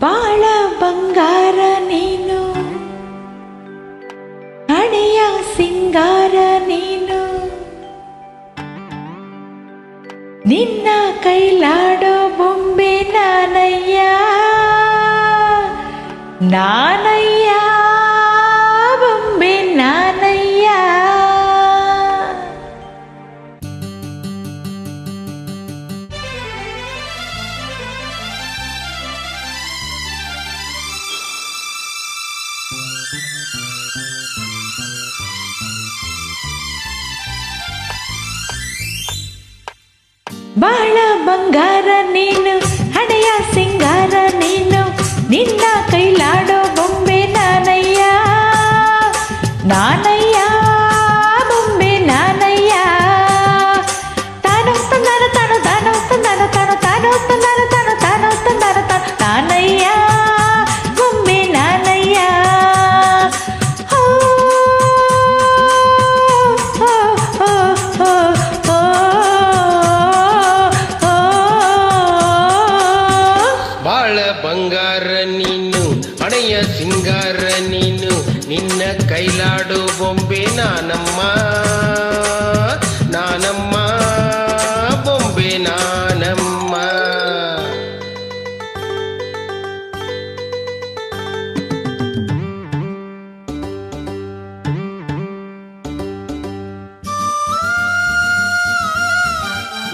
ಬಾಳ ಬಂಗಾರ ನೀನು, ಹಣೆಯ ಸಿಂಗಾರ ನೀನು, ನಿನ್ನ ಕೈಲಾಡೋ ಬೊಂಬೆ ನಾನಯ್ಯ ನಾನಯ್ಯ ಬೊಂಬೆ ನಾನಯ್ಯ. ಬಾಳ ಬಂಗಾರ ನೀನು, ಹಣೆಯ ಸಿಂಗಾರ ನೀನು, ನಿನ್ನ ಕೈಲಾಡೋ ಬೊಂಬೆ ನಾನಯ್ಯ ನಾನಯ್ಯ ಬೊಂಬೆ ನಾನಯ್ಯ. ತಾನು ತಂದನ ತಾನು ತಾನು ತಂದನ ತಾನು ತಾನು ತಂದನ ತಾನು ತಾನು ತಂದನ ತಾನು ನಾನಯ್ಯ ಬೊಂಬೆ ನಾನಯ್ಯ. ಬಂಗಾರ ನೀನು, ಹಣೆಯ ಸಿಂಗಾರ ನೀನು, ನಿನ್ನ ಕೈಲಾಡು ಬೊಂಬೆ ನಾನಮ್ಮ ನಾನಮ್ಮ ಬೊಂಬೆ ನಾನಮ್ಮ.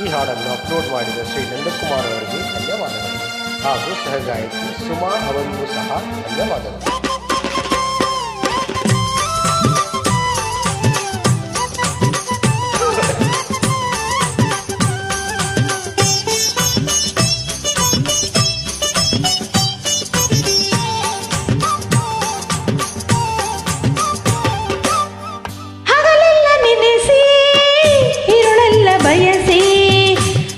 ಈ ಹಾಡನ್ನು ಅಪ್ಲೋಡ್ ಮಾಡಿದ ಶ್ರೀ ನಂದಕುಮಾರ್ ಅವರಿಗೆ ಧನ್ಯವಾದಗಳು ಹಾಗೂ ಸಹಗಾಯಕಿ ಸುಮಾ ಅವರಿಗೂ ಸಹ ಧನ್ಯವಾದಗಳು. ಹಗಲೆಲ್ಲ ನೆನೆಸಿ ഇരുಳೆಲ್ಲ ಬಯಸಿ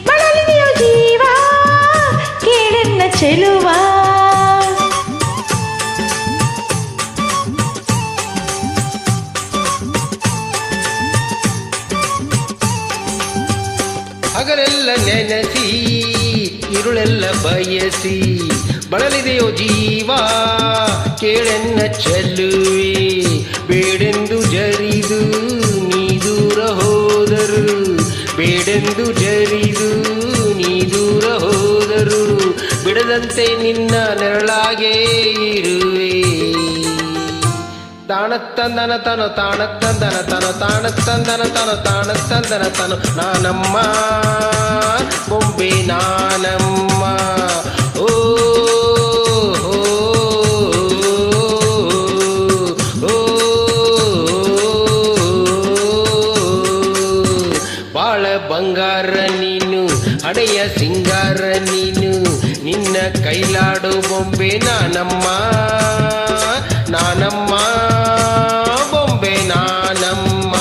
ಬಳಲಿದೆಯೋ ಜೀವ ಕೇಳೆನ್ನ ಚೆಲುವ. ಹಗಲೆಲ್ಲ ನೆನೆಸಿ ഇരുಳೆಲ್ಲ ಬಯಸಿ ಬಳಲಿದೆಯೋ ಜೀವ ಕೇಳೆನ್ನ ಚೆಲ್ಲುವೆ. ಬೇಡೆಂದು ಜರಿದು ನೀ ದೂರ ಹೋದರು, ಬೇಡೆಂದು ಜರಿದು ನೀ ದೂರ ಹೋದರು, ಬಿಡದಂತೆ ನಿನ್ನ ನೆರಳಾಗೇ ಇರುವೆ. ತಾಣತ್ತಂದನ ತನು ತಾಣತ್ತಂದನ ತನು ತಾಣತ್ತಂದನ ತನು ತಾಣತ್ತಂದನ ತನು ನಾನಮ್ಮ ಬೊಂಬೆ ನಾನಮ್ಮ. ಓ ಬಾಳ ಬಂಗಾರ ನೀನು, ಹಣೆಯ ಸಿಂಗಾರ ನೀನು, ನಿನ್ನ ಕೈಲಾಡು ಬೊಂಬೆ ನಾನಮ್ಮ ನಾನಮ್ಮ ಬೊಂಬೆ ನಾನಮ್ಮ.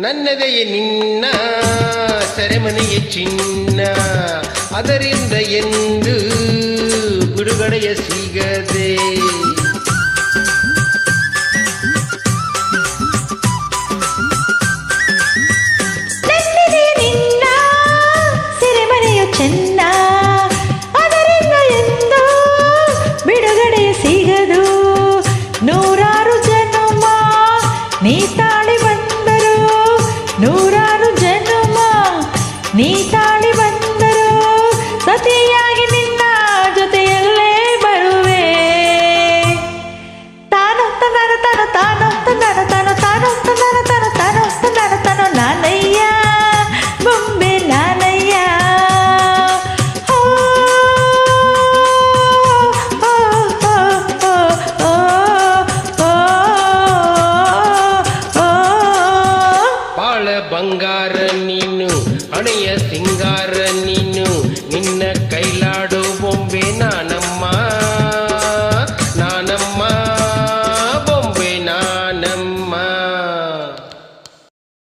ನನ್ನದೆಯ ನಿನ್ನ ಸೆರೆಮನೆಯ ಚಿನ್ನ, ಅದರಿಂದ ಎಂದು ಬಿಡುಗಡೆಯ ಸಿಗದೆ. ನನ್ನದೆಯ ನಿನ್ನ ಸೆರೆಮನೆಯ ಚೆನ್ನ, ಅದರಿಂದ ಎಂದು ಬಿಡುಗಡೆಯ ಸಿಗದು. ನೂರಾರು ಜನುಮ ನೀ ತಾಳಿ ಬಂದರು, ನೂರಾರು ಜನುಮ ನೀ ತಾಳಿ ಬಂದರು, ಸತಿಯಾಗಿ ನಿನ್ನ ಜೊತೆಯಲ್ಲೇ ಬರುವೆ. ತಾನು ತನನ ತನು ತಾನು ತನನ ತನು ತಾನು ತನನ ತನು ತಾನು ತನನ ತನು ನಾನಯ್ಯ ಬೊಂಬೆ ನಾನಯ್ಯ. ಓ ಬಂಗಾರ ನೀನು ಹಣೆಯ ಸಿಂಗಾರ ನೀನು ನಿನ್ನ ಕೈಲಾಡು ಬೊಂಬೆ ನಾನ